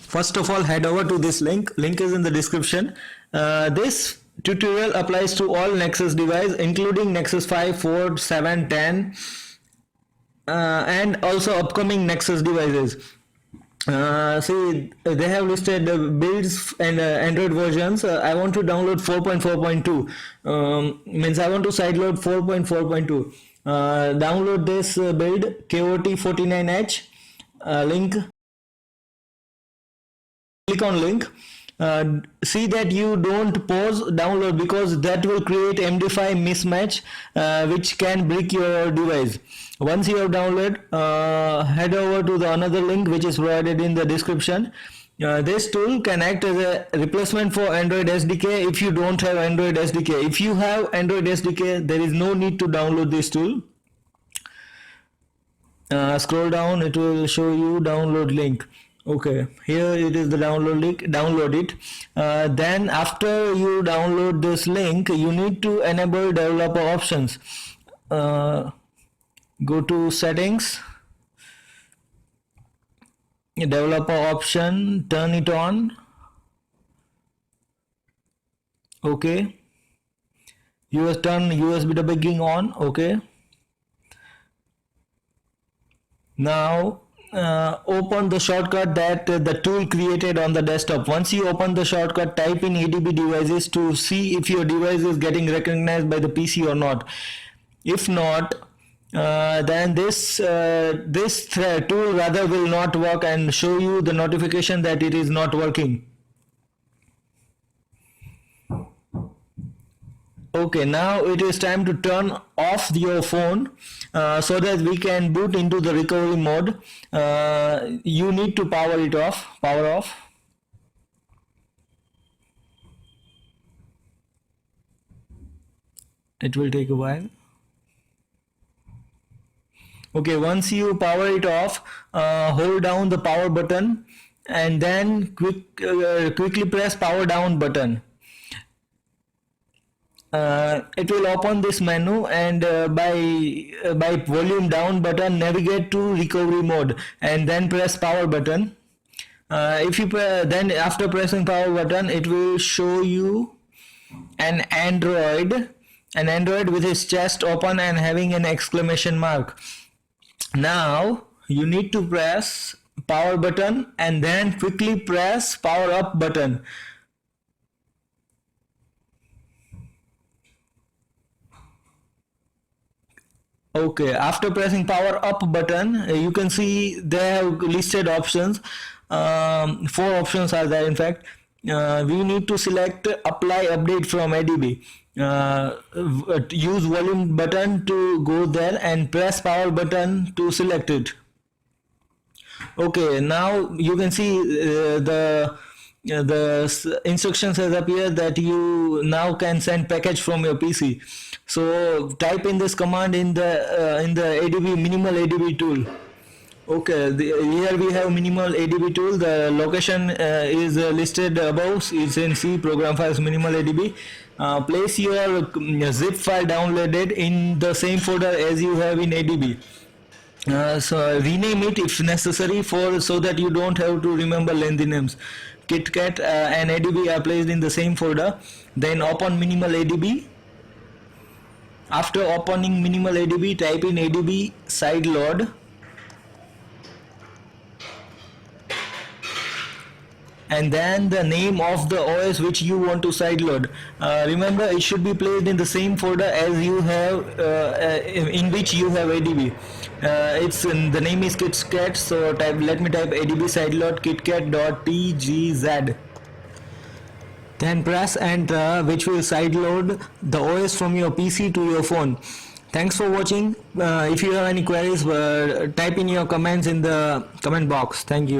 First of all, head over to this link. Link is in the description. This tutorial applies to all Nexus devices, including Nexus 5, 4, 7, 10, and also upcoming Nexus devices. See, they have listed builds and Android versions. I want to download 4.4.2. Means I want to sideload 4.4.2. Download this build KOT49H. Link. Click on link. See that you don't pause download, because that will create MD5 mismatch, which can break your device. Once you have downloaded, head over to the another link which is provided in the description. This tool can act as a replacement for Android SDK if you don't have Android SDK. If you have Android SDK, there is no need to download this tool. Scroll down, it will show you download link. Okay, here it is the download link. Download it. Then after you download this link, you need to enable developer options. Go to settings, developer option, turn it on. Okay, turn USB debugging on. Okay, now open the shortcut that the tool created on the desktop. Once you open the shortcut, type in ADB devices to see if your device is getting recognized by the PC or not. If not, then this tool rather will not work and show you the notification that it is not working. Okay, now it is time to turn off your phone so that we can boot into the recovery mode. You need to power it off. Power off. It will take a while. Okay, once you power it off, hold down the power button and then quickly press power down button. It will open this menu, and by volume down button navigate to recovery mode and then press power button. If you then after pressing power button, it will show you an Android with its chest open and having an exclamation mark. Now you need to press power button and then quickly press power up button. Okay, after pressing power up button, you can see they have listed options. 4 options are there in fact. We need to select apply update from ADB. Use volume button to go there and press power button to select it. Okay, now you can see the instructions has appeared that you now can send package from your PC. So type in this command in the ADB minimal ADB tool. Okay, here we have minimal ADB tool. The location is listed above. It's in C program files minimal ADB. Place your zip file downloaded in the same folder as you have in ADB. So rename it if necessary so that you don't have to remember lengthy names. KitKat and ADB are placed in the same folder. Then open minimal ADB. After opening minimal ADB, type in ADB sideload and then the name of the OS which you want to sideload. Remember, it should be placed in the same folder as you have in which you have ADB. The name is KitKat, so let me type ADB sideload kitkat.tgz. Then press enter, which will sideload the OS from your PC to your phone. Thanks for watching. If you have any queries, type in your comments in the comment box. Thank you.